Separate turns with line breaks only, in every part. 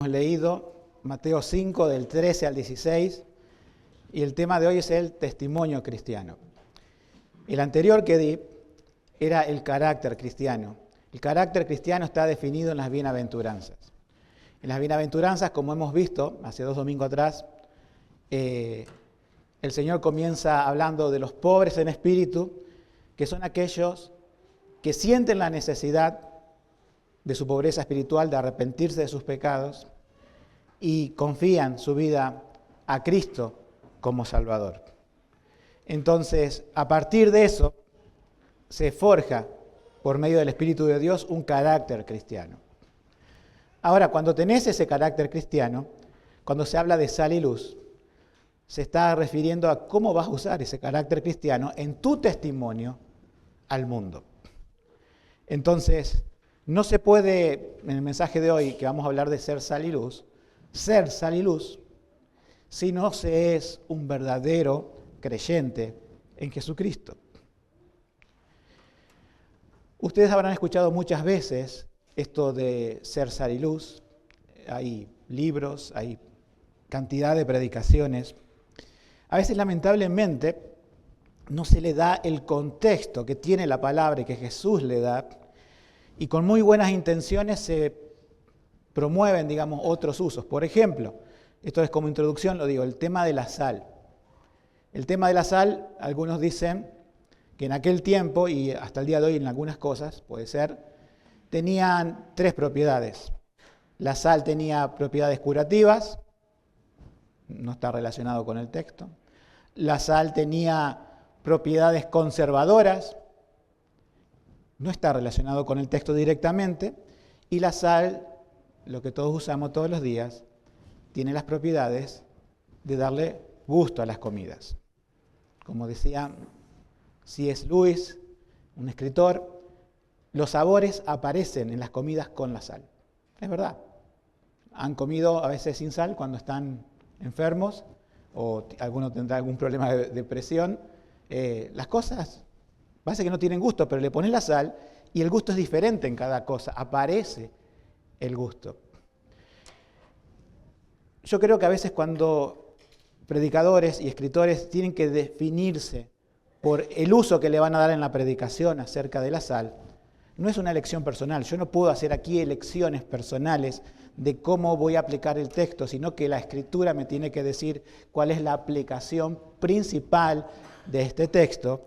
Hemos leído Mateo 5 del 13 al 16 y el tema de hoy es el testimonio cristiano. El anterior que di era el carácter cristiano. El carácter cristiano está definido en las bienaventuranzas. En las bienaventuranzas, como hemos visto hace 2 domingos atrás, el Señor comienza hablando de los pobres en espíritu, que son aquellos que sienten la necesidad de su pobreza espiritual, de arrepentirse de sus pecados y confían su vida a Cristo como Salvador. Entonces, a partir de eso, se forja por medio del Espíritu de Dios un carácter cristiano. Ahora, cuando tenés ese carácter cristiano, cuando se habla de sal y luz, se está refiriendo a cómo vas a usar ese carácter cristiano en tu testimonio al mundo. Entonces, no se puede, en el mensaje de hoy, que vamos a hablar de ser sal y luz, si no se es un verdadero creyente en Jesucristo. Ustedes habrán escuchado muchas veces esto de ser sal y luz. Hay libros, hay cantidad de predicaciones. A veces, lamentablemente, no se le da el contexto que tiene la palabra y que Jesús le da, y con muy buenas intenciones se promueven, otros usos. Por ejemplo, esto es como introducción, lo digo, el tema de la sal. El tema de la sal, algunos dicen que en aquel tiempo, y hasta el día de hoy en algunas cosas, puede ser, tenían 3 propiedades. La sal tenía propiedades curativas, no está relacionado con el texto. La sal tenía propiedades conservadoras, no está relacionado con el texto directamente. Y la sal, lo que todos usamos todos los días, tiene las propiedades de darle gusto a las comidas. Como decía C.S. Lewis, un escritor, los sabores aparecen en las comidas con la sal. Es verdad. Han comido a veces sin sal cuando están enfermos o alguno tendrá algún problema de presión. Las cosas parece que no tienen gusto, pero le pones la sal y el gusto es diferente en cada cosa. Aparece el gusto. Yo creo que a veces cuando predicadores y escritores tienen que definirse por el uso que le van a dar en la predicación acerca de la sal, no es una elección personal. Yo no puedo hacer aquí elecciones personales de cómo voy a aplicar el texto, sino que la Escritura me tiene que decir cuál es la aplicación principal de este texto,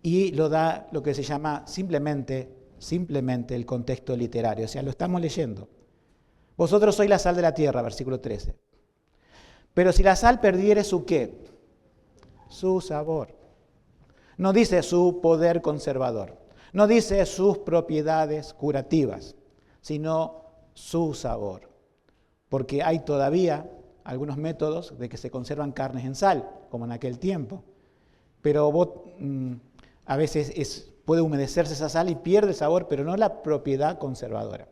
y lo da lo que se llama simplemente el contexto literario. O sea, lo estamos leyendo. Vosotros sois la sal de la tierra, versículo 13. Pero si la sal perdiere su ¿qué? Su sabor. No dice su poder conservador. No dice sus propiedades curativas, sino su sabor. Porque hay todavía algunos métodos de que se conservan carnes en sal, como en aquel tiempo. Pero a veces puede humedecerse esa sal y pierde el sabor, pero no la propiedad conservadora.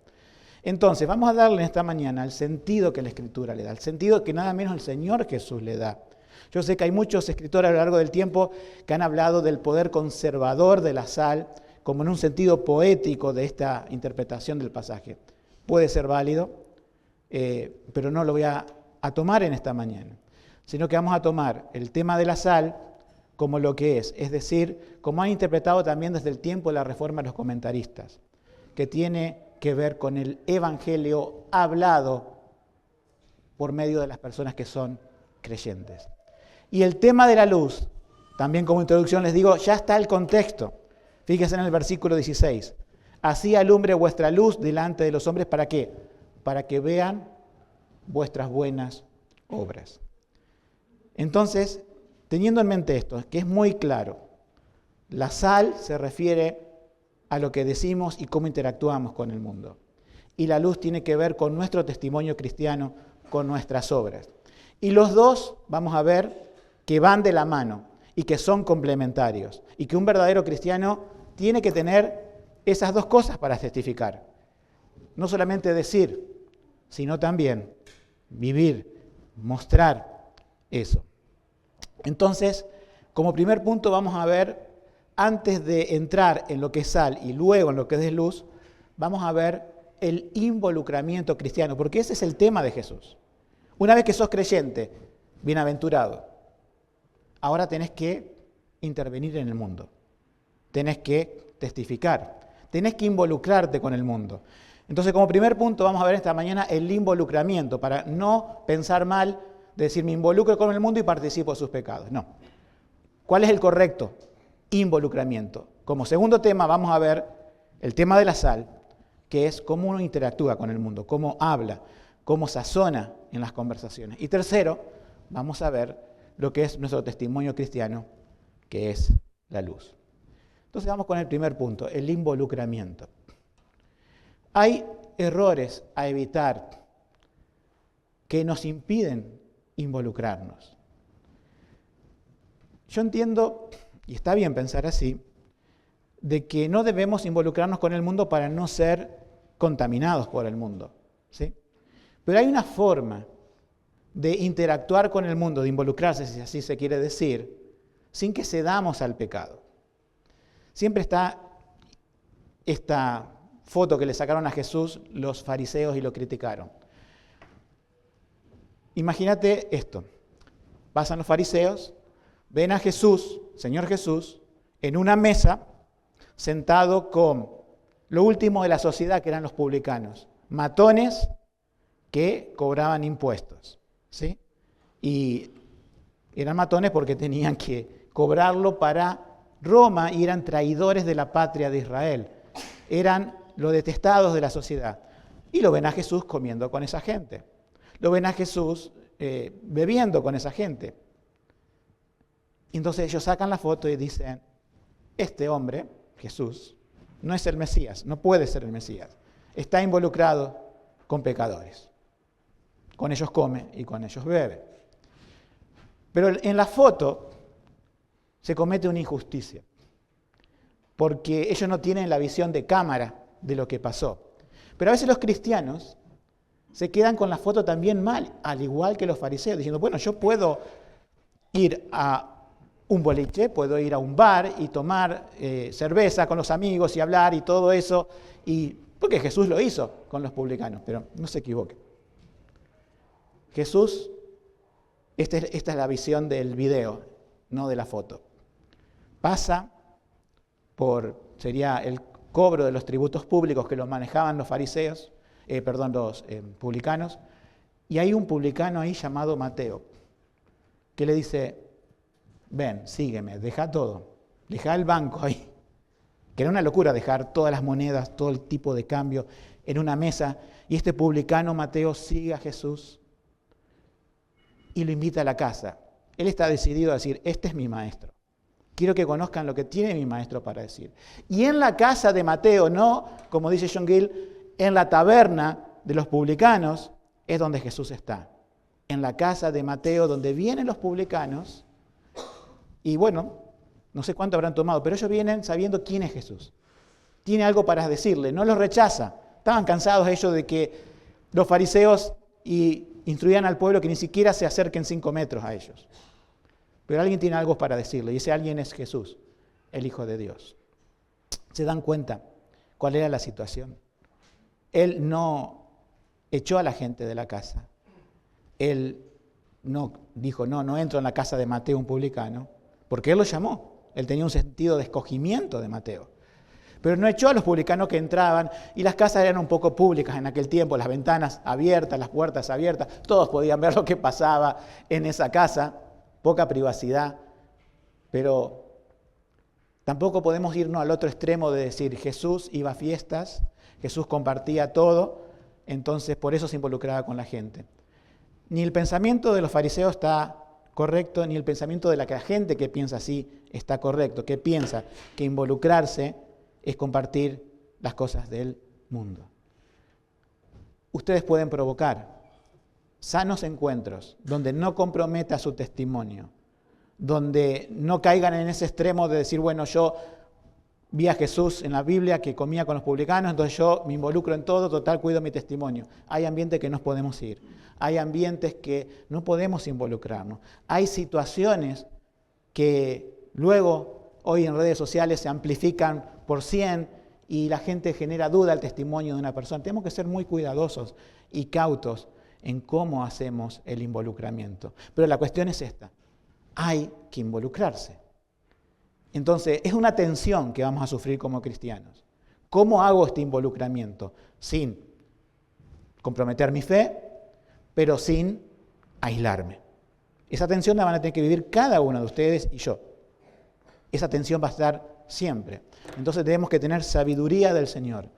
Entonces, vamos a darle en esta mañana el sentido que la Escritura le da, el sentido que nada menos el Señor Jesús le da. Yo sé que hay muchos escritores a lo largo del tiempo que han hablado del poder conservador de la sal, como en un sentido poético de esta interpretación del pasaje. Puede ser válido, pero no lo voy a tomar en esta mañana, sino que vamos a tomar el tema de la sal como lo que es decir, como han interpretado también desde el tiempo de la Reforma los comentaristas, que tiene que ver con el Evangelio hablado por medio de las personas que son creyentes. Y el tema de la luz, también como introducción les digo, ya está el contexto. Fíjense en el versículo 16. Así alumbre vuestra luz delante de los hombres, ¿para qué? Para que vean vuestras buenas obras. Entonces, teniendo en mente esto, que es muy claro, la sal se refiere a lo que decimos y cómo interactuamos con el mundo. Y la luz tiene que ver con nuestro testimonio cristiano, con nuestras obras. Y los dos vamos a ver que van de la mano y que son complementarios. Y que un verdadero cristiano tiene que tener esas 2 cosas para testificar. No solamente decir, sino también vivir, mostrar eso. Entonces, como primer punto vamos a ver, antes de entrar en lo que es sal y luego en lo que es luz, vamos a ver el involucramiento cristiano, porque ese es el tema de Jesús. Una vez que sos creyente, bienaventurado, ahora tenés que intervenir en el mundo, tenés que testificar, tenés que involucrarte con el mundo. Entonces, como primer punto, vamos a ver esta mañana el involucramiento, para no pensar mal de decir me involucro con el mundo y participo de sus pecados. No. ¿Cuál es el correcto? Involucramiento. Como segundo tema vamos a ver el tema de la sal, que es cómo uno interactúa con el mundo, cómo habla, cómo sazona en las conversaciones. Y tercero, vamos a ver lo que es nuestro testimonio cristiano, que es la luz. Entonces vamos con el primer punto, el involucramiento. Hay errores a evitar que nos impiden involucrarnos. Yo entiendo, y está bien pensar así, de que no debemos involucrarnos con el mundo para no ser contaminados por el mundo, ¿sí? Pero hay una forma de interactuar con el mundo, de involucrarse, si así se quiere decir, sin que cedamos al pecado. Siempre está esta foto que le sacaron a Jesús los fariseos y lo criticaron. Imagínate esto. Pasan los fariseos, ven a Jesús, Señor Jesús, en una mesa, sentado con lo último de la sociedad, que eran los publicanos, matones que cobraban impuestos, ¿sí? Y eran matones porque tenían que cobrarlo para Roma y eran traidores de la patria de Israel. Eran los detestados de la sociedad. Y lo ven a Jesús comiendo con esa gente. Lo ven a Jesús bebiendo con esa gente. Y entonces ellos sacan la foto y dicen, este hombre, Jesús, no es el Mesías, no puede ser el Mesías. Está involucrado con pecadores. Con ellos come y con ellos bebe. Pero en la foto se comete una injusticia, porque ellos no tienen la visión de cámara de lo que pasó. Pero a veces los cristianos se quedan con la foto también mal, al igual que los fariseos, diciendo, bueno, yo puedo ir a un boliche, puedo ir a un bar y tomar cerveza con los amigos y hablar y todo eso, porque Jesús lo hizo con los publicanos, pero no se equivoque. Jesús, esta es la visión del video, no de la foto. Pasa sería el cobro de los tributos públicos que los manejaban los fariseos, los publicanos, y hay un publicano ahí llamado Mateo, que le dice, ven, sígueme, deja todo, deja el banco ahí, que era una locura dejar todas las monedas, todo el tipo de cambio en una mesa, y este publicano Mateo sigue a Jesús y lo invita a la casa. Él está decidido a decir, este es mi maestro. Quiero que conozcan lo que tiene mi maestro para decir. Y en la casa de Mateo, no, como dice John Gill, en la taberna de los publicanos, es donde Jesús está. En la casa de Mateo, donde vienen los publicanos, y bueno, no sé cuánto habrán tomado, pero ellos vienen sabiendo quién es Jesús. Tiene algo para decirle, no los rechaza. Estaban cansados ellos de que los fariseos instruían al pueblo que ni siquiera se acerquen 5 metros a ellos. Pero alguien tiene algo para decirle, y ese alguien es Jesús, el Hijo de Dios. ¿Se dan cuenta cuál era la situación? Él no echó a la gente de la casa. Él no dijo, no entro en la casa de Mateo, un publicano, porque él lo llamó. Él tenía un sentido de escogimiento de Mateo. Pero no echó a los publicanos que entraban, y las casas eran un poco públicas en aquel tiempo, las ventanas abiertas, las puertas abiertas, todos podían ver lo que pasaba en esa casa, poca privacidad, pero tampoco podemos irnos al otro extremo de decir Jesús iba a fiestas, Jesús compartía todo, entonces por eso se involucraba con la gente. Ni el pensamiento de los fariseos está correcto, ni el pensamiento de la gente que piensa así está correcto, que piensa que involucrarse es compartir las cosas del mundo. Ustedes pueden provocar sanos encuentros donde no comprometa su testimonio, donde no caigan en ese extremo de decir, bueno, yo vi a Jesús en la Biblia que comía con los publicanos, entonces yo me involucro en todo, total, cuido mi testimonio. Hay ambientes que no podemos ir, hay ambientes que no podemos involucrarnos, hay situaciones que luego, hoy en redes sociales, se amplifican por 100 y la gente genera duda al testimonio de una persona. Tenemos que ser muy cuidadosos y cautos en cómo hacemos el involucramiento. Pero la cuestión es esta: hay que involucrarse. Entonces, es una tensión que vamos a sufrir como cristianos. ¿Cómo hago este involucramiento? Sin comprometer mi fe, pero sin aislarme. Esa tensión la van a tener que vivir cada uno de ustedes y yo. Esa tensión va a estar siempre. Entonces tenemos que tener sabiduría del Señor.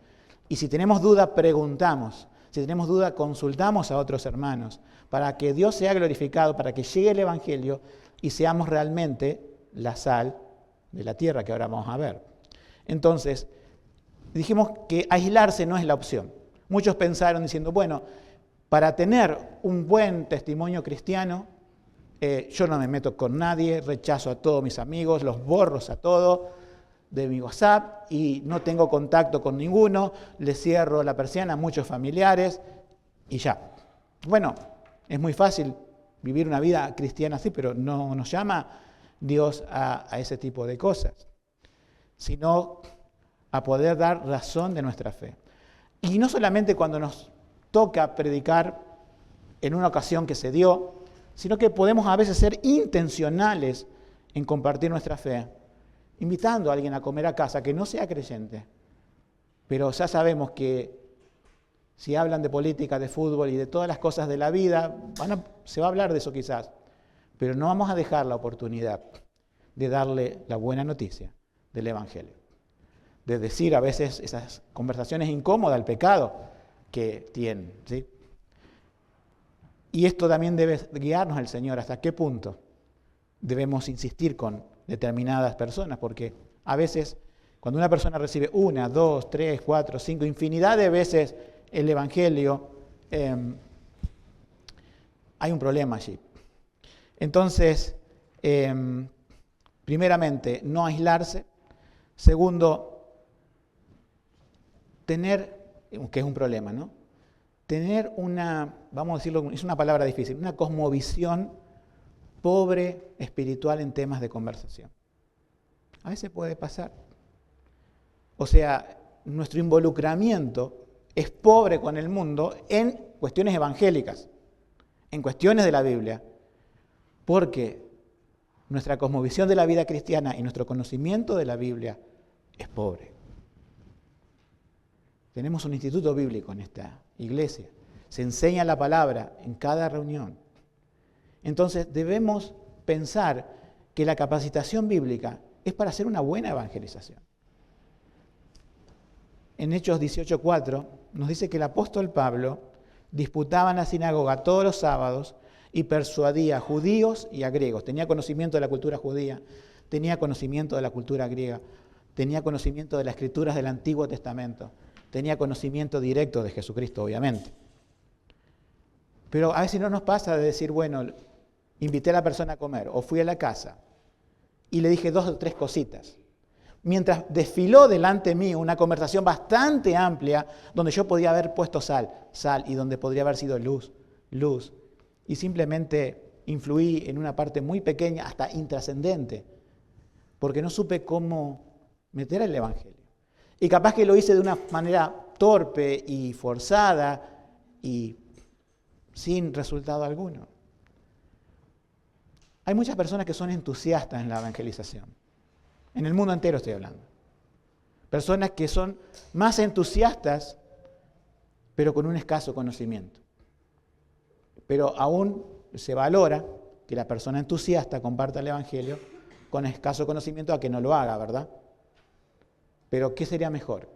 Y si tenemos duda, preguntamos. Si tenemos duda, consultamos a otros hermanos para que Dios sea glorificado, para que llegue el Evangelio y seamos realmente la sal de la tierra que ahora vamos a ver. Entonces, dijimos que aislarse no es la opción. Muchos pensaron diciendo, bueno, para tener un buen testimonio cristiano, yo no me meto con nadie, rechazo a todos mis amigos, los borro a todos de mi WhatsApp y no tengo contacto con ninguno, le cierro la persiana a muchos familiares y ya. Bueno, es muy fácil vivir una vida cristiana así, pero no nos llama Dios a ese tipo de cosas, sino a poder dar razón de nuestra fe. Y no solamente cuando nos toca predicar en una ocasión que se dio, sino que podemos a veces ser intencionales en compartir nuestra fe, invitando a alguien a comer a casa que no sea creyente. Pero ya sabemos que si hablan de política, de fútbol y de todas las cosas de la vida, se va a hablar de eso quizás, pero no vamos a dejar la oportunidad de darle la buena noticia del Evangelio, de decir a veces esas conversaciones incómodas, el pecado que tienen, ¿sí? Y esto también debe guiarnos al Señor, hasta qué punto debemos insistir con determinadas personas, porque a veces cuando una persona recibe 1, 2, 3, 4, 5, infinidad de veces el Evangelio, hay un problema allí. Entonces, primeramente, no aislarse. Segundo, tener, que es un problema, ¿no? Tener una, vamos a decirlo, es una palabra difícil, una cosmovisión pobre espiritual en temas de conversación. A veces puede pasar. O sea, nuestro involucramiento es pobre con el mundo en cuestiones evangélicas, en cuestiones de la Biblia, porque nuestra cosmovisión de la vida cristiana y nuestro conocimiento de la Biblia es pobre. Tenemos un instituto bíblico en esta iglesia. Se enseña la palabra en cada reunión. Entonces debemos pensar que la capacitación bíblica es para hacer una buena evangelización. En Hechos 18:4 nos dice que el apóstol Pablo disputaba en la sinagoga todos los sábados y persuadía a judíos y a griegos. Tenía conocimiento de la cultura judía, tenía conocimiento de la cultura griega, tenía conocimiento de las escrituras del Antiguo Testamento, tenía conocimiento directo de Jesucristo, obviamente. Pero a veces no nos pasa de decir, bueno, invité a la persona a comer o fui a la casa y le dije 2 o 3 cositas. Mientras desfiló delante mío una conversación bastante amplia donde yo podía haber puesto sal, y donde podría haber sido luz. Y simplemente influí en una parte muy pequeña, hasta intrascendente, porque no supe cómo meter el Evangelio. Y capaz que lo hice de una manera torpe y forzada y sin resultado alguno. Hay muchas personas que son entusiastas en la evangelización. En el mundo entero estoy hablando. Personas que son más entusiastas, pero con un escaso conocimiento. Pero aún se valora que la persona entusiasta comparta el Evangelio con escaso conocimiento a que no lo haga, ¿verdad? Pero ¿qué sería mejor?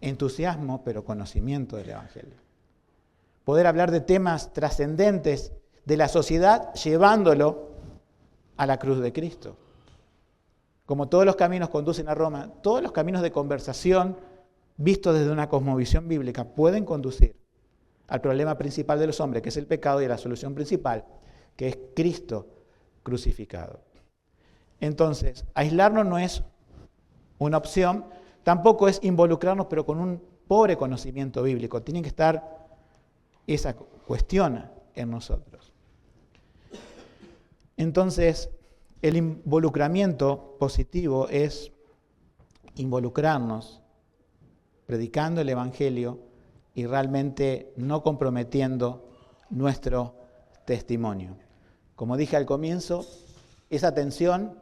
Entusiasmo, pero conocimiento del Evangelio. Poder hablar de temas trascendentes de la sociedad llevándolo a la cruz de Cristo. Como todos los caminos conducen a Roma, todos los caminos de conversación vistos desde una cosmovisión bíblica pueden conducir al problema principal de los hombres, que es el pecado, y a la solución principal, que es Cristo crucificado. Entonces, aislarnos no es una opción, tampoco es involucrarnos, pero con un pobre conocimiento bíblico. Tiene que estar esa cuestión en nosotros. Entonces, el involucramiento positivo es involucrarnos predicando el Evangelio y realmente no comprometiendo nuestro testimonio. Como dije al comienzo, esa tensión,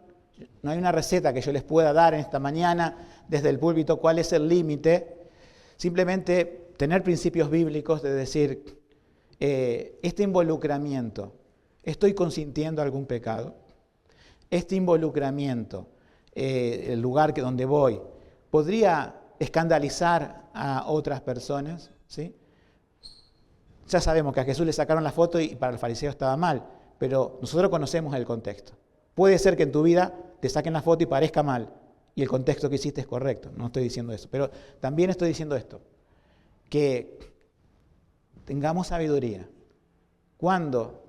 no hay una receta que yo les pueda dar en esta mañana desde el púlpito cuál es el límite. Simplemente tener principios bíblicos de decir, este involucramiento, ¿estoy consintiendo algún pecado? Este involucramiento, el lugar donde voy, ¿podría escandalizar a otras personas? ¿Sí? Ya sabemos que a Jesús le sacaron la foto y para el fariseo estaba mal, pero nosotros conocemos el contexto. Puede ser que en tu vida te saquen la foto y parezca mal, y el contexto que hiciste es correcto, no estoy diciendo eso, pero también estoy diciendo esto, que tengamos sabiduría. Cuando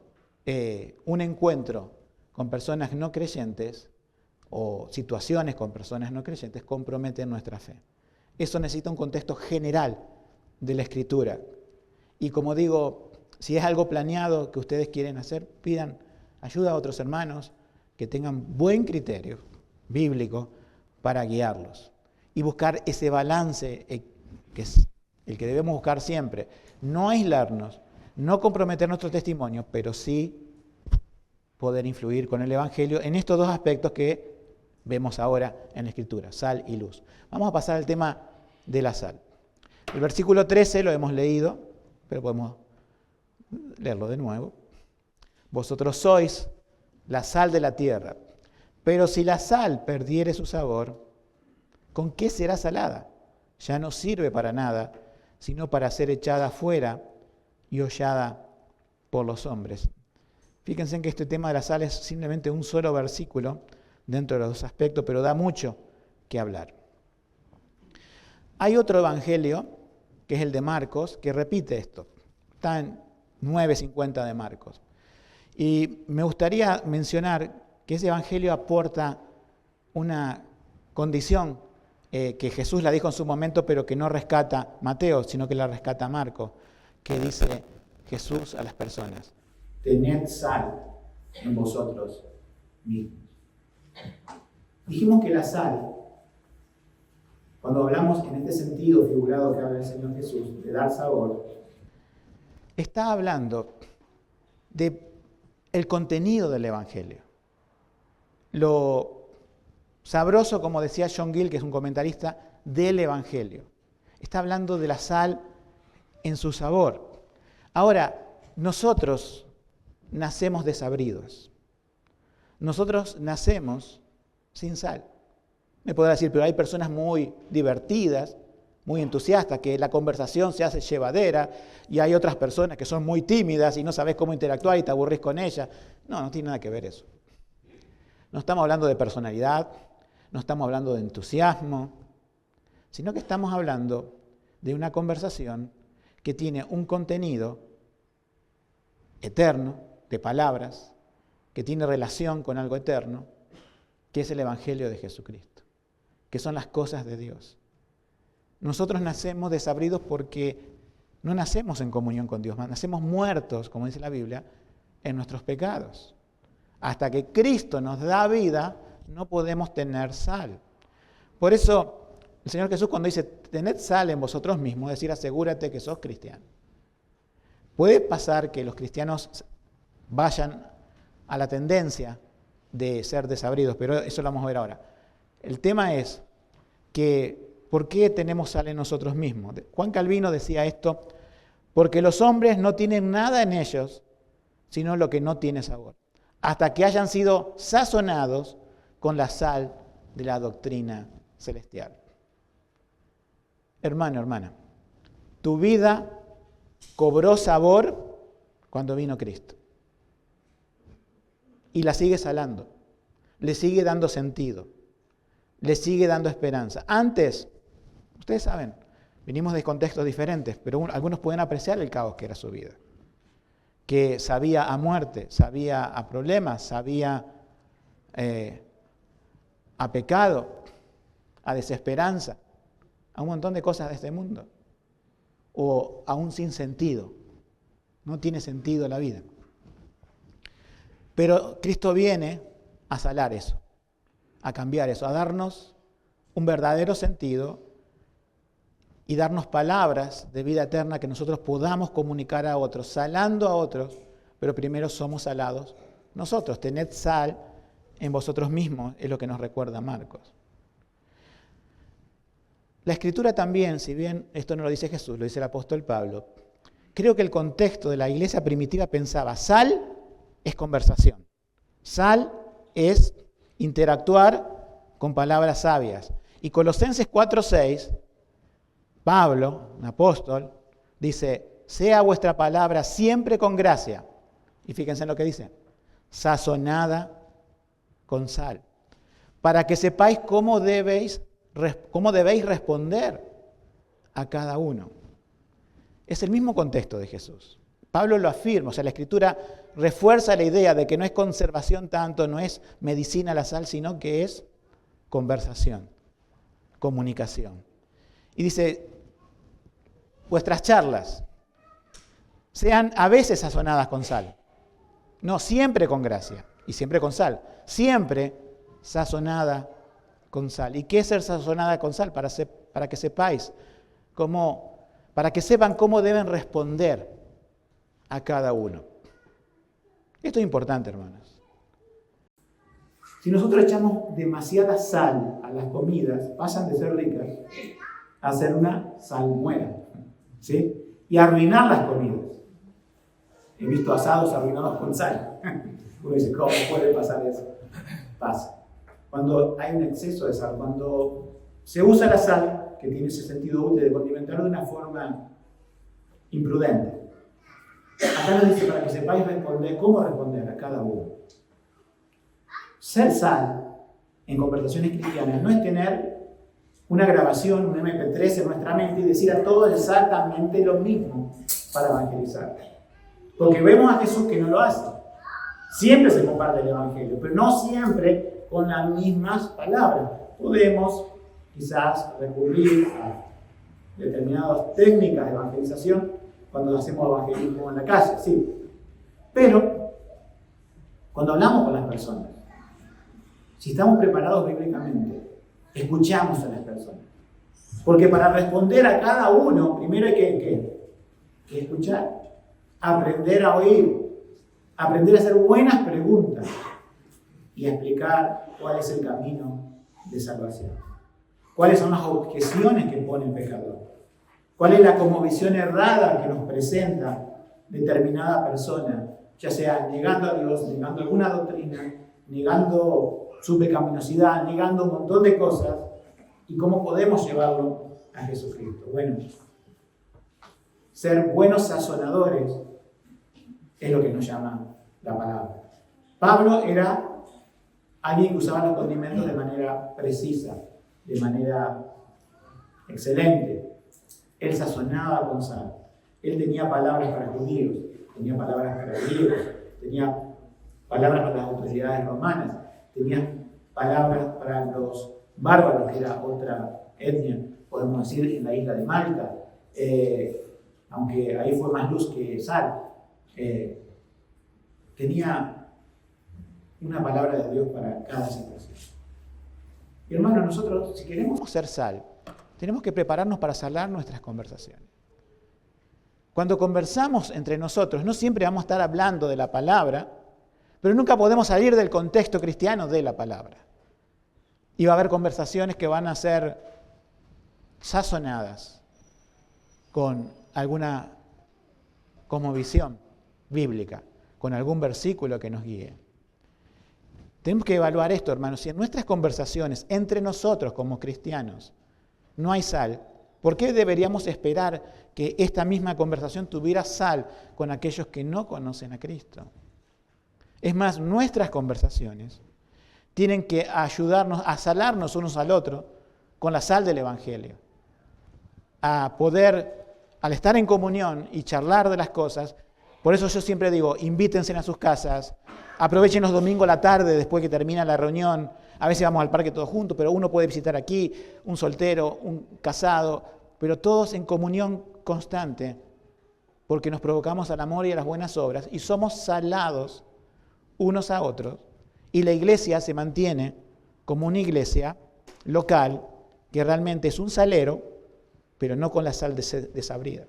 un encuentro con personas no creyentes o situaciones con personas no creyentes comprometen nuestra fe. Eso necesita un contexto general de la Escritura. Y como digo, si es algo planeado que ustedes quieren hacer, pidan ayuda a otros hermanos que tengan buen criterio bíblico para guiarlos. Y buscar ese balance que es el que debemos buscar siempre. No aislarnos, no comprometer nuestro testimonio, pero sí poder influir con el Evangelio en estos dos aspectos que vemos ahora en la Escritura, sal y luz. Vamos a pasar al tema de la sal. El versículo 13 lo hemos leído, pero podemos leerlo de nuevo. Vosotros sois la sal de la tierra, pero si la sal perdiere su sabor, ¿con qué será salada? Ya no sirve para nada, sino para ser echada fuera y hollada por los hombres. Fíjense en que este tema de la sal es simplemente un solo versículo dentro de los dos aspectos, pero da mucho que hablar. Hay otro evangelio, que es el de Marcos, que repite esto. Está en 9:50 de Marcos. Y me gustaría mencionar que ese evangelio aporta una condición que Jesús la dijo en su momento, pero que no rescata Mateo, sino que la rescata Marcos, que dice Jesús a las personas: tened sal en vosotros mismos. Dijimos que la sal, cuando hablamos en este sentido figurado que habla el Señor Jesús, de dar sabor, está hablando del contenido del Evangelio. Lo sabroso, como decía John Gill, que es un comentarista, del Evangelio. Está hablando de la sal en su sabor. Ahora, nosotros nacemos desabridos. Nosotros nacemos sin sal. Me podrá decir, pero hay personas muy divertidas, muy entusiastas, que la conversación se hace llevadera, y hay otras personas que son muy tímidas y no sabes cómo interactuar y te aburrís con ellas. No, no tiene nada que ver eso. No estamos hablando de personalidad, no estamos hablando de entusiasmo, sino que estamos hablando de una conversación que tiene un contenido eterno, de palabras, que tiene relación con algo eterno, que es el Evangelio de Jesucristo, que son las cosas de Dios. Nosotros nacemos desabridos porque no nacemos en comunión con Dios, nacemos muertos, como dice la Biblia, en nuestros pecados. Hasta que Cristo nos da vida, no podemos tener sal. Por eso, el Señor Jesús cuando dice, tened sal en vosotros mismos, es decir, asegúrate que sos cristiano. Puede pasar que los cristianos vayan a la tendencia de ser desabridos, pero eso lo vamos a ver ahora. El tema es que, ¿por qué tenemos sal en nosotros mismos? Juan Calvino decía esto, porque los hombres no tienen nada en ellos, sino lo que no tiene sabor, hasta que hayan sido sazonados con la sal de la doctrina celestial. Hermano, hermana, tu vida cobró sabor cuando vino Cristo. Y la sigue salando, le sigue dando sentido, le sigue dando esperanza. Antes, ustedes saben, venimos de contextos diferentes, pero algunos pueden apreciar el caos que era su vida. Que sabía a muerte, sabía a problemas, sabía a pecado, a desesperanza, a un montón de cosas de este mundo. O a un sinsentido. No tiene sentido la vida. Pero Cristo viene a salar eso, a cambiar eso, a darnos un verdadero sentido y darnos palabras de vida eterna que nosotros podamos comunicar a otros, salando a otros, pero primero somos salados nosotros. Tened sal en vosotros mismos, es lo que nos recuerda Marcos. La Escritura también, si bien esto no lo dice Jesús, lo dice el apóstol Pablo, creo que el contexto de la iglesia primitiva pensaba, sal es conversación, sal es interactuar con palabras sabias. Y Colosenses 4:6, Pablo, un apóstol, dice, sea vuestra palabra siempre con gracia. Y fíjense en lo que dice, sazonada con sal, para que sepáis cómo debéis responder a cada uno. Es el mismo contexto de Jesús. Pablo lo afirma, o sea, la Escritura refuerza la idea de que no es conservación tanto, no es medicina la sal, sino que es conversación, comunicación. Y dice, vuestras charlas sean a veces sazonadas con sal, no siempre con gracia y siempre con sal, siempre sazonada con sal. ¿Y qué es ser sazonada con sal? Para que sepáis para que sepan cómo deben responder a cada uno. Esto es importante, hermanos. Si nosotros echamos demasiada sal a las comidas, pasan de ser ricas a ser una salmuera, ¿sí? Y a arruinar las comidas. He visto asados arruinados con sal. Uno dice, ¿cómo puede pasar eso? Pasa. Cuando hay un exceso de sal, cuando se usa la sal, que tiene ese sentido útil de condimentar de una forma imprudente. Acá nos dice para que sepáis cómo responder a cada uno. Ser sal en conversaciones cristianas no es tener una grabación, un MP3 en nuestra mente y decir a todos exactamente lo mismo para evangelizar. Porque vemos a Jesús que no lo hace. Siempre se comparte el Evangelio, pero no siempre con las mismas palabras. Podemos quizás recurrir a determinadas técnicas de evangelización cuando hacemos evangelismo en la calle, sí. Pero cuando hablamos con las personas, si estamos preparados bíblicamente, escuchamos a las personas. Porque para responder a cada uno, primero hay que escuchar, aprender a oír, aprender a hacer buenas preguntas y explicar cuál es el camino de salvación. ¿Cuáles son las objeciones que pone el pecador? ¿Cuál es la cosmovisión errada que nos presenta determinada persona? Ya sea negando a Dios, negando alguna doctrina, negando su pecaminosidad, negando un montón de cosas. ¿Y cómo podemos llevarlo a Jesucristo? Bueno, ser buenos sazonadores es lo que nos llama la palabra. Pablo era alguien que usaba los condimentos de manera precisa, de manera excelente. Él sazonaba con sal. Él tenía palabras para judíos, tenía palabras para griegos, tenía palabras para las autoridades romanas, tenía palabras para los bárbaros, que era otra etnia, podemos decir, en la isla de Malta. Aunque ahí fue más luz que sal. Tenía una palabra de Dios para cada situación. Y hermanos, nosotros, si queremos ser sal, tenemos que prepararnos para salar nuestras conversaciones. Cuando conversamos entre nosotros, no siempre vamos a estar hablando de la palabra, pero nunca podemos salir del contexto cristiano de la palabra. Y va a haber conversaciones que van a ser sazonadas con alguna cosmovisión bíblica, con algún versículo que nos guíe. Tenemos que evaluar esto, hermanos. Si en nuestras conversaciones entre nosotros como cristianos no hay sal, ¿por qué deberíamos esperar que esta misma conversación tuviera sal con aquellos que no conocen a Cristo? Es más, nuestras conversaciones tienen que ayudarnos a salarnos unos al otro con la sal del Evangelio. A poder, al estar en comunión y charlar de las cosas, por eso yo siempre digo, invítense a sus casas, aprovechen los domingos a la tarde después que termina la reunión. A veces vamos al parque todos juntos, pero uno puede visitar aquí, un soltero, un casado, pero todos en comunión constante, porque nos provocamos al amor y a las buenas obras y somos salados unos a otros. Y la iglesia se mantiene como una iglesia local que realmente es un salero pero no con la sal desabrida.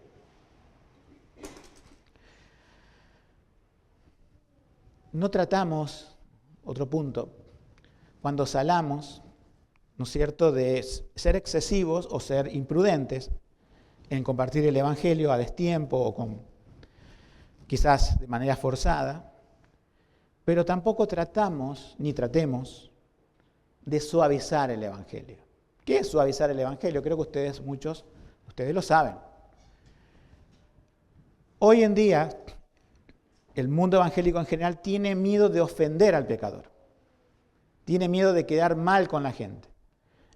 No tratamos, otro punto, cuando salamos, ¿no es cierto?, de ser excesivos o ser imprudentes en compartir el Evangelio a destiempo o quizás de manera forzada, pero tampoco tratamos, ni tratemos, de suavizar el Evangelio. ¿Qué es suavizar el Evangelio? Creo que muchos lo saben. Hoy en día, el mundo evangélico en general tiene miedo de ofender al pecador. Tiene miedo de quedar mal con la gente.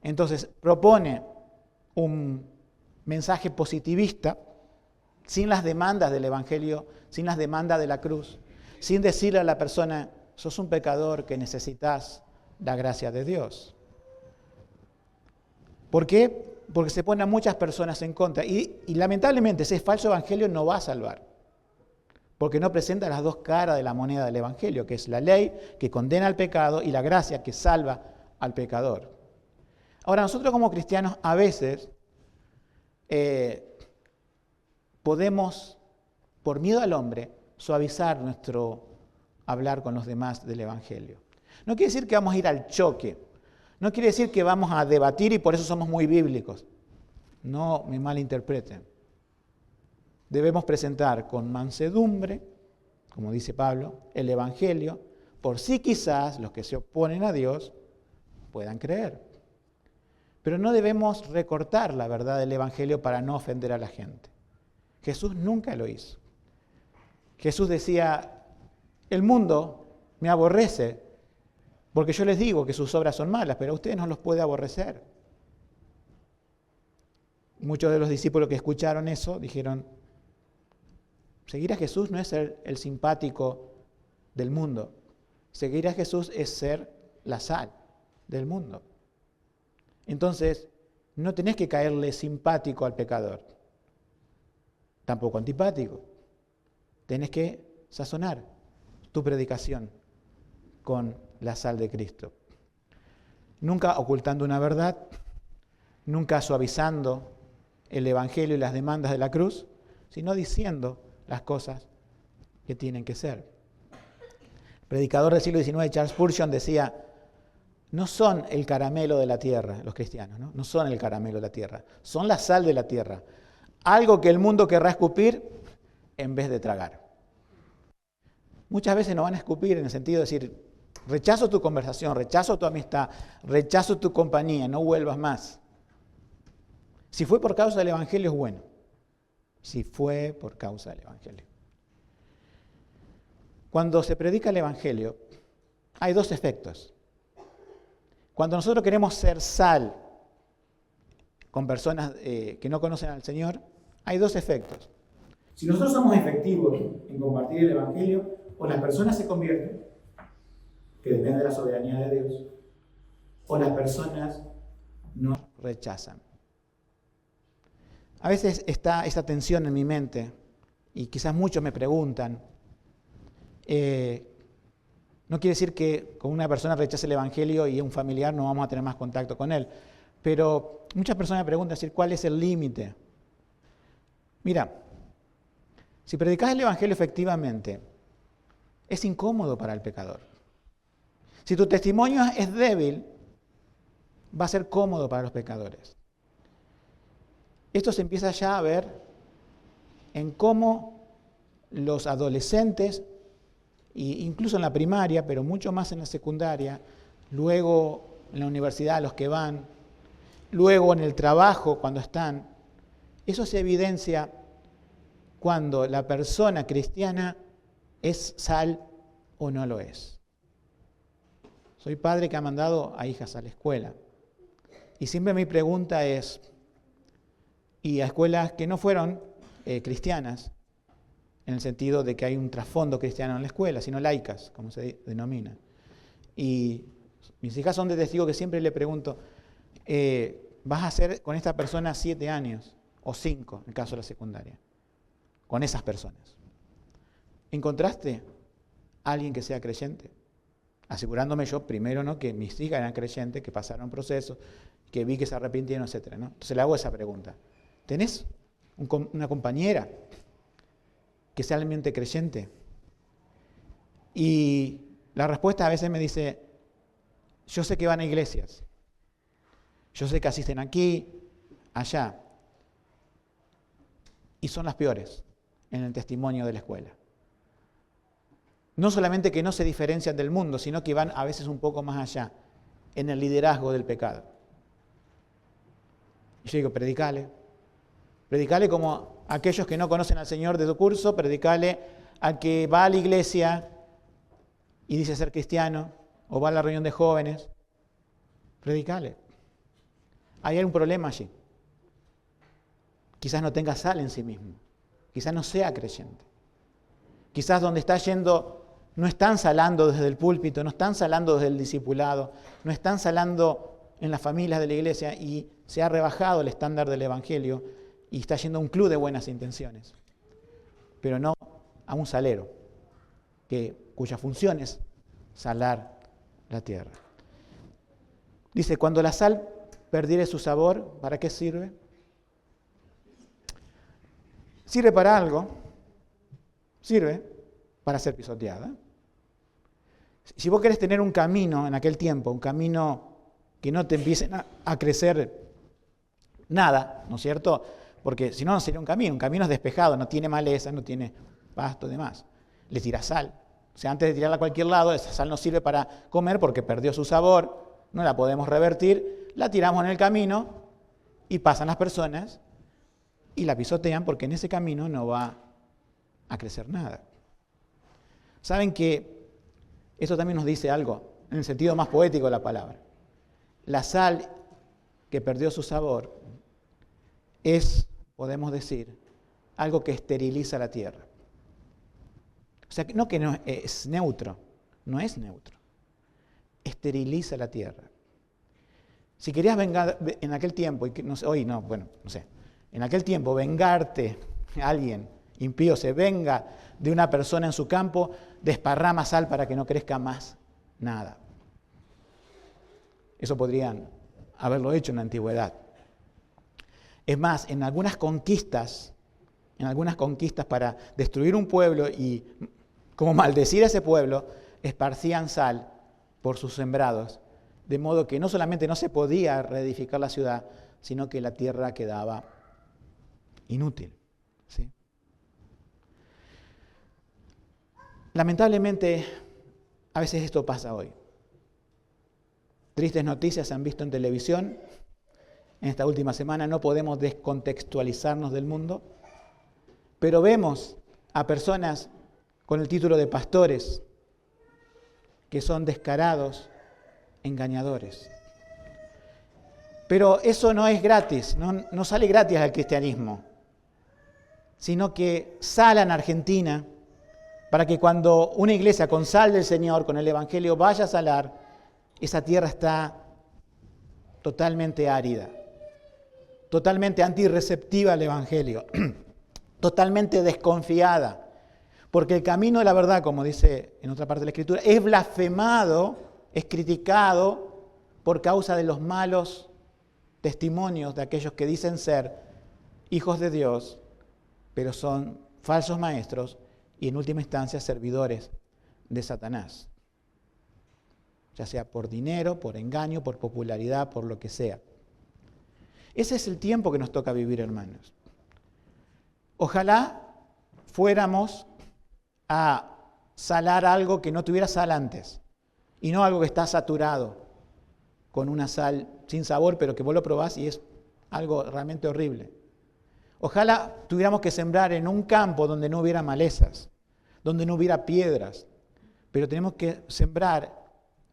Entonces, propone un mensaje positivista, sin las demandas del Evangelio, sin las demandas de la cruz, sin decirle a la persona, sos un pecador que necesitas la gracia de Dios. ¿Por qué? Porque se ponen a muchas personas en contra. Y lamentablemente ese falso evangelio no va a salvar. Porque no presenta las dos caras de la moneda del evangelio, que es la ley que condena al pecado y la gracia que salva al pecador. Ahora, nosotros como cristianos a veces podemos, por miedo al hombre, suavizar nuestro hablar con los demás del evangelio. No quiere decir que vamos a ir al choque. No quiere decir que vamos a debatir y por eso somos muy bíblicos. No me malinterpreten. Debemos presentar con mansedumbre, como dice Pablo, el Evangelio, por si quizás los que se oponen a Dios puedan creer. Pero no debemos recortar la verdad del Evangelio para no ofender a la gente. Jesús nunca lo hizo. Jesús decía, el mundo me aborrece porque yo les digo que sus obras son malas, pero a ustedes no los puede aborrecer. Muchos de los discípulos que escucharon eso dijeron, seguir a Jesús no es ser el simpático del mundo. Seguir a Jesús es ser la sal del mundo. Entonces, no tenés que caerle simpático al pecador, tampoco antipático. Tenés que sazonar tu predicación con la sal de Cristo. Nunca ocultando una verdad, nunca suavizando el Evangelio y las demandas de la cruz, sino diciendo las cosas que tienen que ser. El predicador del siglo XIX, Charles Spurgeon, decía, no son el caramelo de la tierra, los cristianos, ¿no? No son el caramelo de la tierra, son la sal de la tierra. Algo que el mundo querrá escupir en vez de tragar. Muchas veces nos van a escupir en el sentido de decir, rechazo tu conversación, rechazo tu amistad, rechazo tu compañía, no vuelvas más. Si fue por causa del Evangelio es bueno. Si fue por causa del Evangelio. Cuando se predica el Evangelio, hay dos efectos. Cuando nosotros queremos ser sal con personas que no conocen al Señor, hay dos efectos. Si nosotros somos efectivos en compartir el Evangelio, o las personas se convierten, que depende de la soberanía de Dios, o las personas nos rechazan. A veces está esta tensión en mi mente, y quizás muchos me preguntan, no quiere decir que con una persona rechace el Evangelio y un familiar no vamos a tener más contacto con él, pero muchas personas me preguntan ¿cuál es el límite? Mira, si predicas el Evangelio efectivamente, es incómodo para el pecador. Si tu testimonio es débil, va a ser cómodo para los pecadores. Esto se empieza ya a ver en cómo los adolescentes, e incluso en la primaria, pero mucho más en la secundaria, luego en la universidad, los que van, luego en el trabajo, cuando están, eso se evidencia cuando la persona cristiana es sal o no lo es. Soy padre que ha mandado a hijas a la escuela. Y siempre mi pregunta es, y a escuelas que no fueron cristianas, en el sentido de que hay un trasfondo cristiano en la escuela, sino laicas, como se denomina. Y mis hijas son de testigo que siempre le pregunto, ¿vas a hacer con esta persona 7 años o 5, en el caso de la secundaria? Con esas personas. ¿Encontraste a alguien que sea creyente? Asegurándome yo, primero, ¿no?, que mis hijas eran creyentes, que pasaron procesos, que vi que se arrepintieron, etc., ¿no? Entonces le hago esa pregunta. ¿Tenés una compañera que sea realmente creyente? Y la respuesta a veces me dice, yo sé que van a iglesias, yo sé que asisten aquí, allá, y son las peores en el testimonio de la escuela. No solamente que no se diferencian del mundo, sino que van a veces un poco más allá, en el liderazgo del pecado. Y yo digo, predicale como aquellos que no conocen al Señor de tu curso, predicale al que va a la iglesia y dice ser cristiano, o va a la reunión de jóvenes, predicale. Hay un problema allí. Quizás no tenga sal en sí mismo, quizás no sea creyente. Quizás donde está yendo no están salando desde el púlpito, no están salando desde el discipulado, no están salando en las familias de la iglesia y se ha rebajado el estándar del evangelio y está yendo a un club de buenas intenciones, pero no a un salero cuya función es salar la tierra. Dice, cuando la sal perdiere su sabor, ¿para qué sirve? Sirve para algo, sirve para ser pisoteada. Si vos querés tener un camino en aquel tiempo, un camino que no te empiecen a crecer nada, ¿no es cierto? Porque si no, no sería un camino es despejado, no tiene maleza, no tiene pasto y demás. Le tirás sal. O sea, antes de tirarla a cualquier lado, esa sal no sirve para comer porque perdió su sabor, no la podemos revertir, la tiramos en el camino y pasan las personas y la pisotean porque en ese camino no va a crecer nada. ¿Saben que esto también nos dice algo, en el sentido más poético de la palabra? La sal que perdió su sabor es, podemos decir, algo que esteriliza la tierra. O sea, no que no es neutro, no es neutro. Esteriliza la tierra. Si querías vengar en aquel tiempo, en aquel tiempo vengarte a alguien impío, se venga de una persona en su campo, desparrama sal para que no crezca más nada. Eso podrían haberlo hecho en la antigüedad. Es más, en algunas conquistas para destruir un pueblo y como maldecir a ese pueblo, esparcían sal por sus sembrados, de modo que no solamente no se podía reedificar la ciudad, sino que la tierra quedaba inútil. ¿Sí? Lamentablemente, a veces esto pasa hoy. Tristes noticias se han visto en televisión. En esta última semana no podemos descontextualizarnos del mundo, pero vemos a personas con el título de pastores que son descarados, engañadores. Pero eso no es gratis, no sale gratis al cristianismo, sino que sala en Argentina para que cuando una iglesia con sal del Señor, con el Evangelio, vaya a salar, esa tierra está totalmente árida, totalmente antirreceptiva al Evangelio, totalmente desconfiada, porque el camino de la verdad, como dice en otra parte de la Escritura, es blasfemado, es criticado por causa de los malos testimonios de aquellos que dicen ser hijos de Dios, pero son falsos maestros y en última instancia servidores de Satanás, ya sea por dinero, por engaño, por popularidad, por lo que sea. Ese es el tiempo que nos toca vivir, hermanos. Ojalá fuéramos a salar algo que no tuviera sal antes, y no algo que está saturado con una sal sin sabor, pero que vos lo probás y es algo realmente horrible. Ojalá tuviéramos que sembrar en un campo donde no hubiera malezas, donde no hubiera piedras, pero tenemos que sembrar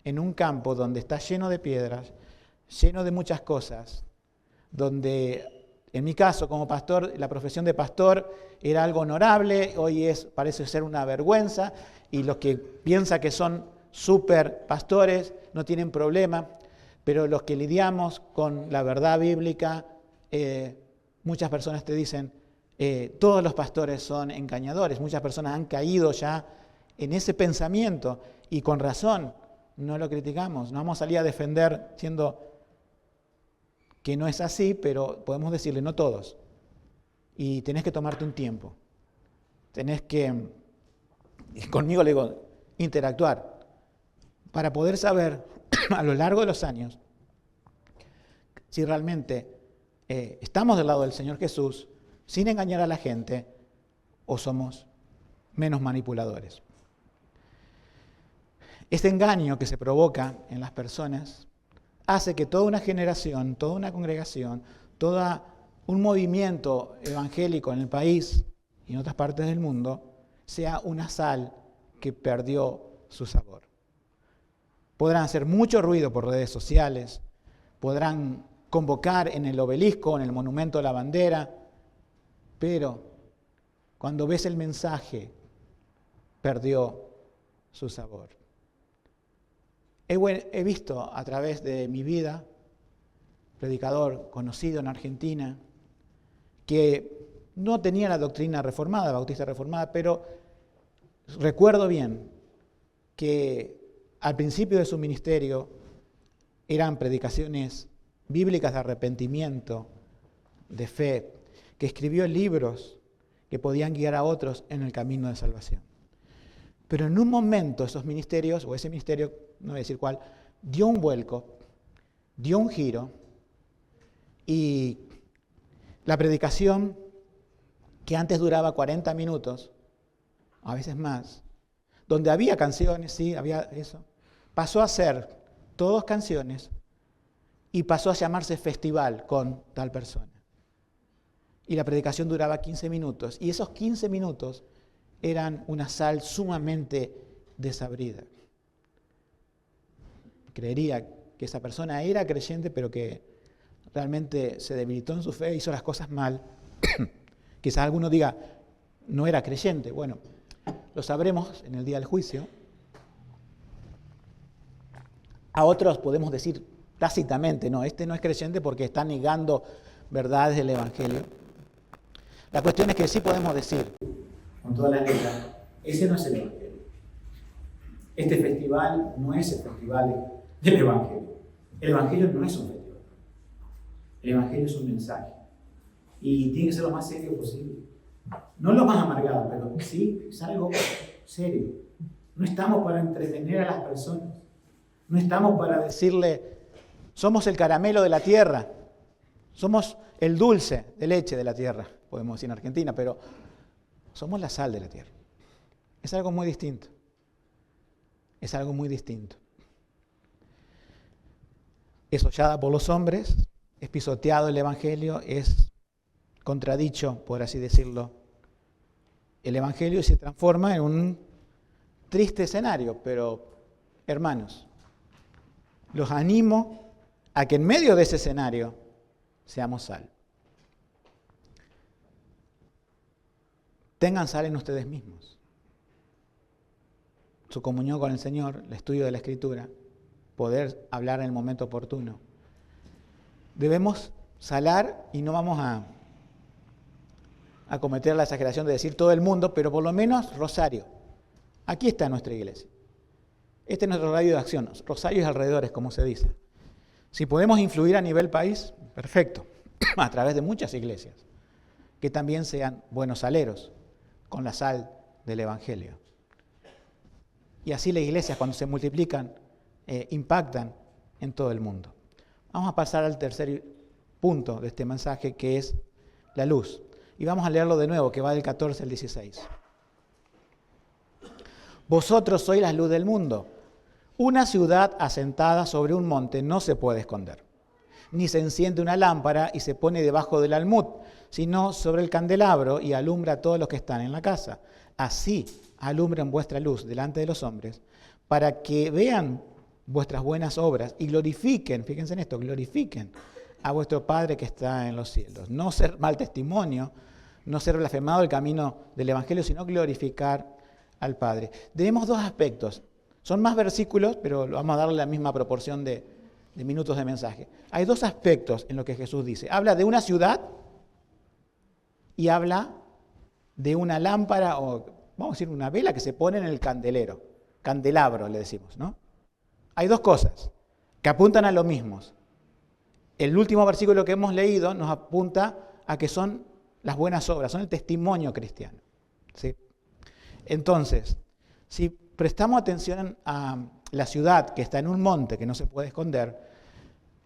en un campo donde está lleno de piedras, lleno de muchas cosas, donde en mi caso como pastor, la profesión de pastor era algo honorable, hoy parece ser una vergüenza, y los que piensan que son super pastores no tienen problema, pero los que lidiamos con la verdad bíblica, muchas personas te dicen, todos los pastores son engañadores, muchas personas han caído ya en ese pensamiento, y con razón. No lo criticamos, no vamos a salir a defender siendo que no es así, pero podemos decirle, no todos, y tenés que tomarte un tiempo. Tenés que, y conmigo le digo, interactuar para poder saber a lo largo de los años si realmente estamos del lado del Señor Jesús sin engañar a la gente o somos menos manipuladores. Este engaño que se provoca en las personas hace que toda una generación, toda una congregación, todo un movimiento evangélico en el país y en otras partes del mundo sea una sal que perdió su sabor. Podrán hacer mucho ruido por redes sociales, podrán convocar en el obelisco, en el monumento a la bandera, pero cuando ves el mensaje, perdió su sabor. He visto a través de mi vida, predicador conocido en Argentina, que no tenía la doctrina reformada, bautista reformada, pero recuerdo bien que al principio de su ministerio eran predicaciones bíblicas de arrepentimiento, de fe, que escribió libros que podían guiar a otros en el camino de salvación. Pero en un momento esos ministerios, o ese ministerio, no voy a decir cuál, dio un vuelco, dio un giro, y la predicación, que antes duraba 40 minutos, a veces más, donde había canciones, sí, había eso, pasó a ser todas canciones y pasó a llamarse festival con tal persona. Y la predicación duraba 15 minutos, y esos 15 minutos eran una sal sumamente desabrida. Creería que esa persona era creyente, pero que realmente se debilitó en su fe, hizo las cosas mal. Quizás alguno diga, no era creyente. Bueno, lo sabremos en el día del juicio. A otros podemos decir tácitamente, no, este no es creyente porque está negando verdades del Evangelio. La cuestión es que sí podemos decir, con toda la letras, ese no es el Evangelio. Este festival no es el festival del Evangelio. El Evangelio no es un festival. El Evangelio es un mensaje. Y tiene que ser lo más serio posible. No lo más amargado, pero sí, es algo serio. No estamos para entretener a las personas. No estamos para decirle, somos el caramelo de la tierra. Somos el dulce de leche de la tierra, podemos decir en Argentina, pero somos la sal de la tierra. Es algo muy distinto. Es algo muy distinto. Es hollada por los hombres, es pisoteado el Evangelio, es contradicho, por así decirlo, el Evangelio, y se transforma en un triste escenario. Pero, hermanos, los animo a que en medio de ese escenario seamos sal. Tengan sal en ustedes mismos. Su comunión con el Señor, el estudio de la Escritura, poder hablar en el momento oportuno. Debemos salar, y no vamos a cometer la exageración de decir todo el mundo, pero por lo menos Rosario. Aquí está nuestra iglesia. Este es nuestro radio de acción, Rosario y alrededores, como se dice. Si podemos influir a nivel país, perfecto, a través de muchas iglesias, que también sean buenos saleros, con la sal del Evangelio. Y así las iglesias, cuando se multiplican, impactan en todo el mundo. Vamos a pasar al tercer punto de este mensaje, que es la luz. Y vamos a leerlo de nuevo, que va del 14 al 16. Vosotros sois la luz del mundo. Una ciudad asentada sobre un monte no se puede esconder. Ni se enciende una lámpara y se pone debajo del almud, sino sobre el candelabro y alumbra a todos los que están en la casa. Así alumbren vuestra luz delante de los hombres, para que vean vuestras buenas obras y glorifiquen, fíjense en esto, glorifiquen a vuestro Padre que está en los cielos. No ser mal testimonio, no ser blasfemado el camino del Evangelio, sino glorificar al Padre. Tenemos dos aspectos. Son más versículos, pero vamos a darle la misma proporción de minutos de mensaje. Hay dos aspectos en lo que Jesús dice. Habla de una ciudad y habla de una lámpara, o vamos a decir una vela que se pone en el candelero. Candelabro le decimos, ¿no? Hay dos cosas que apuntan a lo mismo. El último versículo que hemos leído nos apunta a que son las buenas obras, son el testimonio cristiano. ¿Sí? Entonces, si prestamos atención a la ciudad que está en un monte que no se puede esconder,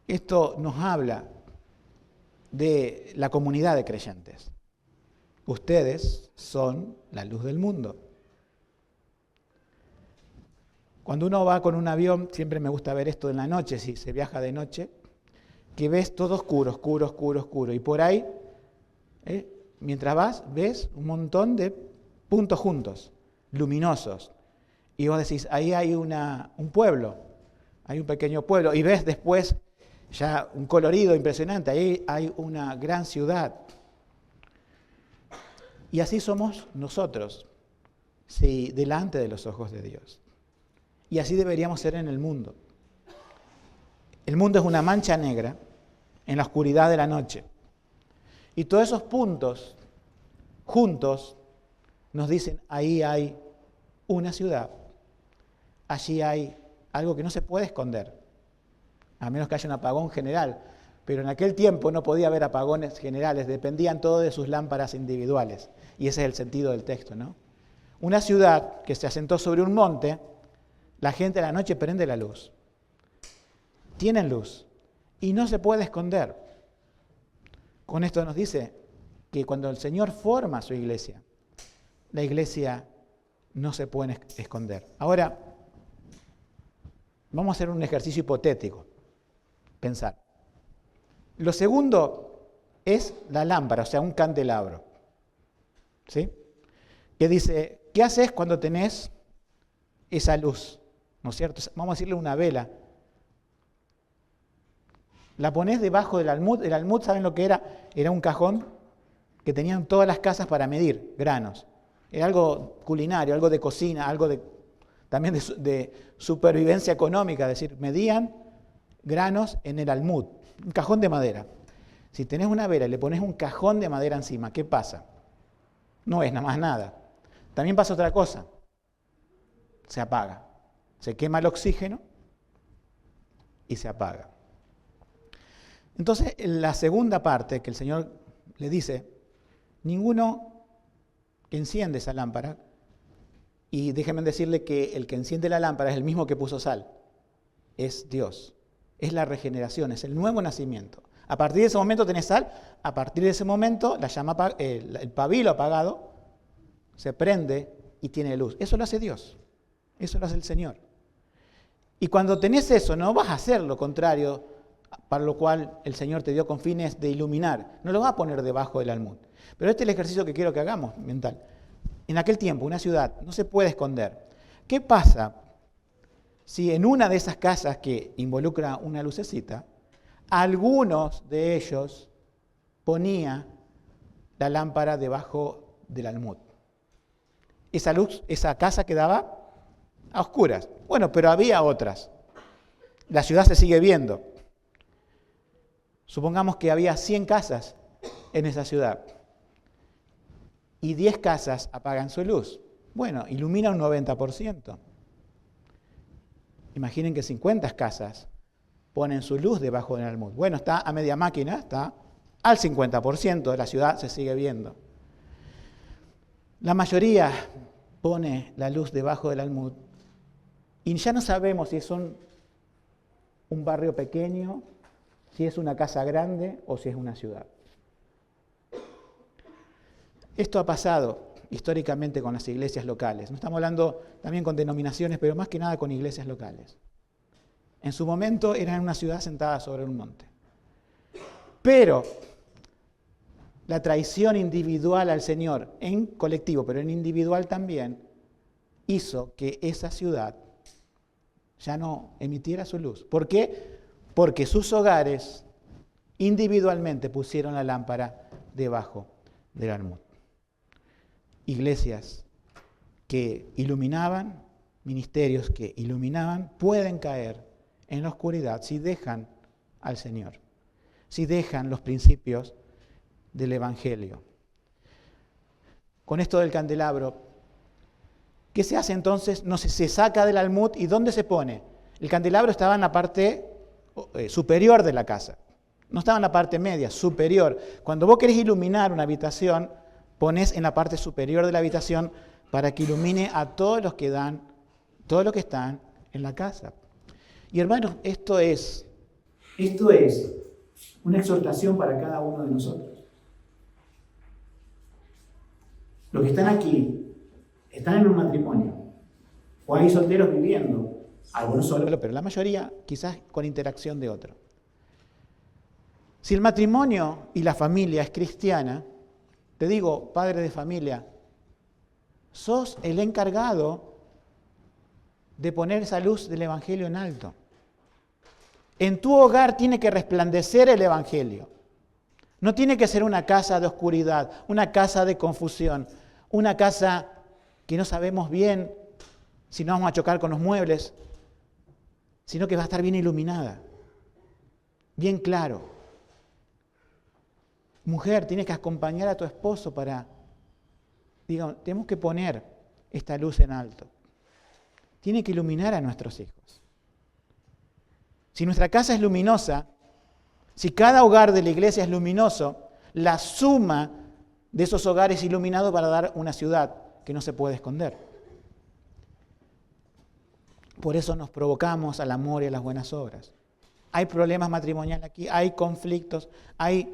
esto nos habla de la comunidad de creyentes. Ustedes son la luz del mundo. Cuando uno va con un avión, siempre me gusta ver esto en la noche, si se viaja de noche, que ves todo oscuro, oscuro, oscuro, oscuro. Y por ahí, mientras vas, ves un montón de puntos juntos, luminosos. Y vos decís, ahí hay un pueblo, hay un pequeño pueblo. Y ves después ya un colorido impresionante, ahí hay una gran ciudad. Y así somos nosotros, sí, delante de los ojos de Dios. Y así deberíamos ser en el mundo. El mundo es una mancha negra en la oscuridad de la noche. Y todos esos puntos juntos nos dicen, ahí hay una ciudad. Allí hay algo que no se puede esconder, a menos que haya un apagón general. Pero en aquel tiempo no podía haber apagones generales, dependían todo de sus lámparas individuales. Y ese es el sentido del texto, ¿no? Una ciudad que se asentó sobre un monte, la gente a la noche prende la luz. Tienen luz y no se puede esconder. Con esto nos dice que cuando el Señor forma su iglesia, la iglesia no se puede esconder. Ahora, vamos a hacer un ejercicio hipotético. Pensar. Lo segundo es la lámpara, o sea, un candelabro. ¿Sí? Que dice, ¿qué haces cuando tenés esa luz? ¿No es cierto? Vamos a decirle una vela. La ponés debajo del almud. El almud, ¿saben lo que era? Era un cajón que tenían todas las casas para medir granos. Era algo culinario, algo de cocina, algo también de supervivencia económica. Es decir, medían granos en el almud. Un cajón de madera. Si tenés una vela y le pones un cajón de madera encima, ¿qué pasa? No es nada más nada. También pasa otra cosa. Se apaga. Se quema el oxígeno y se apaga. Entonces, en la segunda parte que el Señor le dice, ninguno enciende esa lámpara, y déjenme decirle que el que enciende la lámpara es el mismo que puso sal. Es Dios. Es la regeneración, es el nuevo nacimiento. A partir de ese momento tenés sal, a partir de ese momento la llama, el pabilo apagado se prende y tiene luz. Eso lo hace Dios, eso lo hace el Señor. Y cuando tenés eso, no vas a hacer lo contrario para lo cual el Señor te dio con fines de iluminar. No lo vas a poner debajo del almud. Pero este es el ejercicio que quiero que hagamos mental. En aquel tiempo, una ciudad no se puede esconder. ¿Qué pasa si en una de esas casas que involucra una lucecita, algunos de ellos ponía la lámpara debajo del almud? Esa luz, esa casa quedaba a oscuras. Bueno, pero había otras. La ciudad se sigue viendo. Supongamos que había 100 casas en esa ciudad y 10 casas apagan su luz. Bueno, ilumina un 90%. Imaginen que 50 casas ponen su luz debajo del almud. Bueno, está a media máquina, está al 50% de la ciudad, se sigue viendo. La mayoría pone la luz debajo del almud y ya no sabemos si es un barrio pequeño, si es una casa grande o si es una ciudad. Esto ha pasado históricamente con las iglesias locales. No estamos hablando también con denominaciones, pero más que nada con iglesias locales. En su momento eran una ciudad sentada sobre un monte. Pero la traición individual al Señor, en colectivo, pero en individual también, hizo que esa ciudad ya no emitiera su luz. ¿Por qué? Porque sus hogares individualmente pusieron la lámpara debajo del almud. Iglesias que iluminaban, ministerios que iluminaban, pueden caer en la oscuridad si dejan al Señor, si dejan los principios del Evangelio. Con esto del candelabro, ¿qué se hace entonces? No se saca del almud y ¿dónde se pone? El candelabro estaba en la parte superior de la casa. No estaba en la parte media, superior. Cuando vos querés iluminar una habitación, pones en la parte superior de la habitación para que ilumine a todos los que están en la casa. Y hermanos, esto es una exhortación para cada uno de nosotros. Los que están aquí están en un matrimonio, o hay solteros viviendo, algunos solos, pero la mayoría quizás con interacción de otro. Si el matrimonio y la familia es cristiana, te digo, padre de familia, sos el encargado de poner esa luz del Evangelio en alto. En tu hogar tiene que resplandecer el Evangelio. No tiene que ser una casa de oscuridad, una casa de confusión, una casa que no sabemos bien si no vamos a chocar con los muebles, sino que va a estar bien iluminada, bien claro. Mujer, tienes que acompañar a tu esposo tenemos que poner esta luz en alto. Tiene que iluminar a nuestros hijos. Si nuestra casa es luminosa, si cada hogar de la iglesia es luminoso, la suma de esos hogares iluminados va a dar una ciudad que no se puede esconder. Por eso nos provocamos al amor y a las buenas obras. Hay problemas matrimoniales aquí, hay conflictos, hay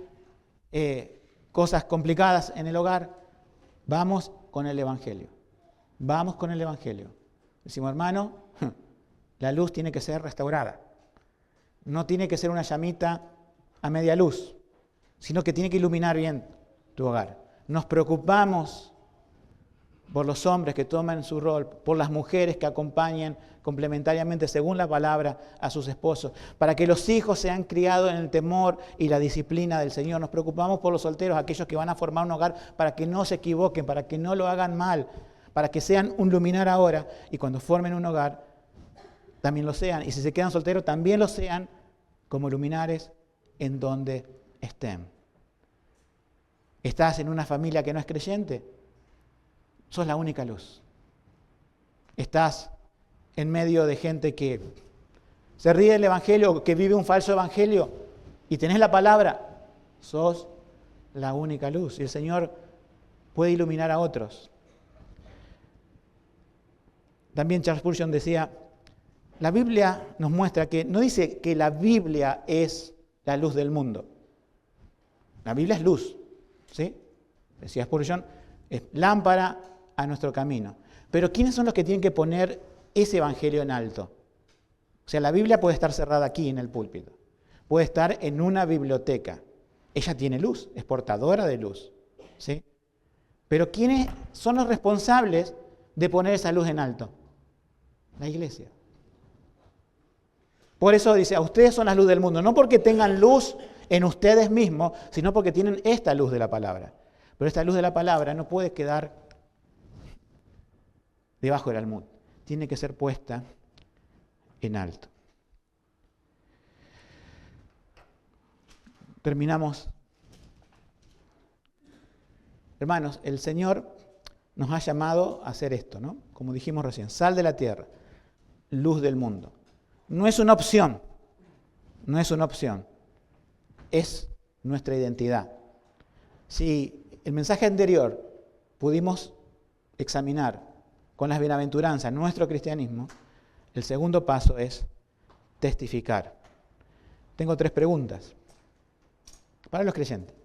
cosas complicadas en el hogar. Vamos con el Evangelio. Vamos con el Evangelio. Decimos, hermano, la luz tiene que ser restaurada. No tiene que ser una llamita a media luz, sino que tiene que iluminar bien tu hogar. Nos preocupamos por los hombres que toman su rol, por las mujeres que acompañen complementariamente, según la palabra, a sus esposos, para que los hijos sean criados en el temor y la disciplina del Señor. Nos preocupamos por los solteros, aquellos que van a formar un hogar, para que no se equivoquen, para que no lo hagan mal, para que sean un luminar ahora, y cuando formen un hogar, también lo sean. Y si se quedan solteros, también lo sean como luminares en donde estén. ¿Estás en una familia que no es creyente? Sos la única luz. Estás en medio de gente que se ríe del Evangelio, que vive un falso Evangelio, y tenés la palabra, sos la única luz. Y el Señor puede iluminar a otros. También Charles Spurgeon decía, la Biblia nos muestra que no dice que la Biblia es la luz del mundo. La Biblia es luz, ¿sí? Decía Spurgeon, es lámpara a nuestro camino. Pero ¿quiénes son los que tienen que poner ese Evangelio en alto? O sea, la Biblia puede estar cerrada aquí en el púlpito. Puede estar en una biblioteca. Ella tiene luz, es portadora de luz, ¿sí? Pero ¿quiénes son los responsables de poner esa luz en alto? La iglesia. Por eso dice, a ustedes son la luz del mundo, no porque tengan luz en ustedes mismos, sino porque tienen esta luz de la palabra. Pero esta luz de la palabra no puede quedar debajo del almud, tiene que ser puesta en alto. Terminamos. Hermanos, el Señor nos ha llamado a hacer esto, ¿no? Como dijimos recién, sal de la tierra, luz del mundo. No es una opción, no es una opción, es nuestra identidad. Si el mensaje anterior pudimos examinar con las bienaventuranzas nuestro cristianismo, el segundo paso es testificar. Tengo 3 preguntas para los creyentes.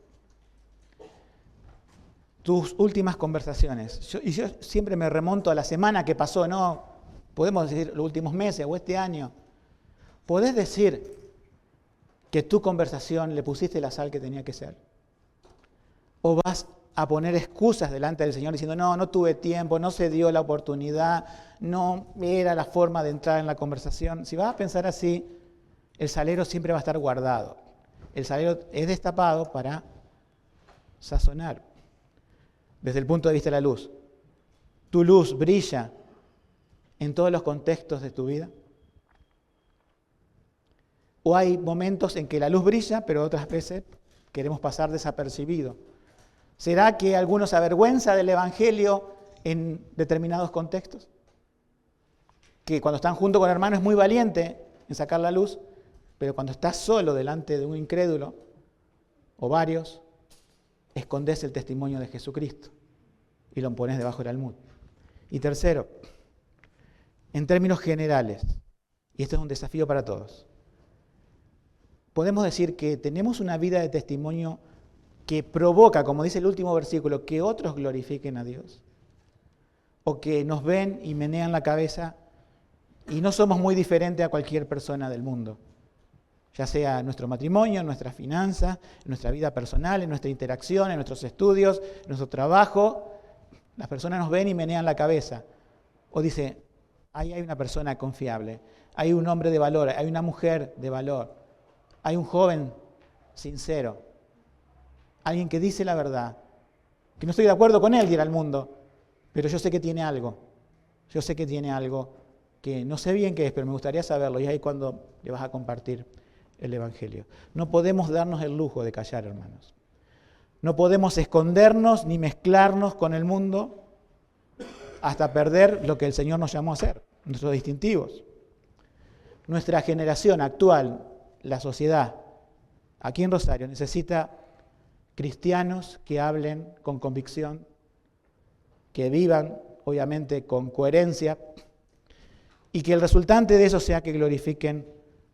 Tus últimas conversaciones, yo siempre me remonto a la semana que pasó, no podemos decir los últimos meses o este año. ¿Podés decir que tu conversación le pusiste la sal que tenía que ser? ¿O vas a poner excusas delante del Señor diciendo, no tuve tiempo, no se dio la oportunidad, no era la forma de entrar en la conversación? Si vas a pensar así, el salero siempre va a estar guardado. El salero es destapado para sazonar. Desde el punto de vista de la luz, ¿tu luz brilla en todos los contextos de tu vida? ¿O hay momentos en que la luz brilla, pero otras veces queremos pasar desapercibido? ¿Será que alguno se avergüenza del Evangelio en determinados contextos? Que cuando están junto con el hermano es muy valiente en sacar la luz, Pero cuando estás solo delante de un incrédulo, o varios, escondes el testimonio de Jesucristo y lo pones debajo del almud. Y tercero, en términos generales, y esto es un desafío para todos, podemos decir que tenemos una vida de testimonio que provoca, como dice el último versículo, que otros glorifiquen a Dios, o que nos ven y menean la cabeza y no somos muy diferentes a cualquier persona del mundo, ya sea en nuestro matrimonio, en nuestras finanzas, en nuestra vida personal, en nuestra interacción, en nuestros estudios, en nuestro trabajo. Las personas nos ven y menean la cabeza. O dice, ahí hay una persona confiable, hay un hombre de valor, hay una mujer de valor, hay un joven sincero, alguien que dice la verdad, que no estoy de acuerdo con él, dirá el mundo, pero yo sé que tiene algo. Yo sé que tiene algo que no sé bien qué es, pero me gustaría saberlo. Y es ahí cuando le vas a compartir el Evangelio. No podemos darnos el lujo de callar, hermanos. No podemos escondernos ni mezclarnos con el mundo hasta perder lo que el Señor nos llamó a hacer, nuestros distintivos. Nuestra generación actual, la sociedad, aquí en Rosario, necesita cristianos que hablen con convicción, que vivan, obviamente, con coherencia, y que el resultante de eso sea que glorifiquen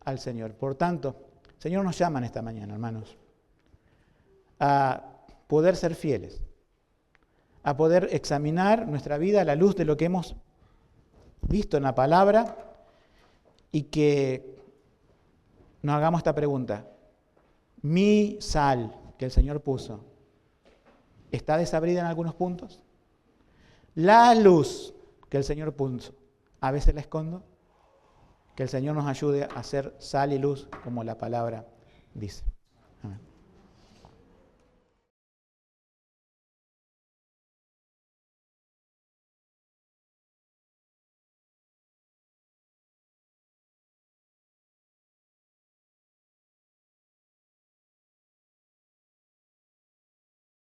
al Señor. Por tanto, el Señor nos llama en esta mañana, hermanos, a poder ser fieles, a poder examinar nuestra vida a la luz de lo que hemos visto en la palabra y que nos hagamos esta pregunta. ¿Mi sal que el Señor puso está desabrida en algunos puntos? ¿La luz que el Señor puso a veces la escondo? Que el Señor nos ayude a ser sal y luz como la palabra dice.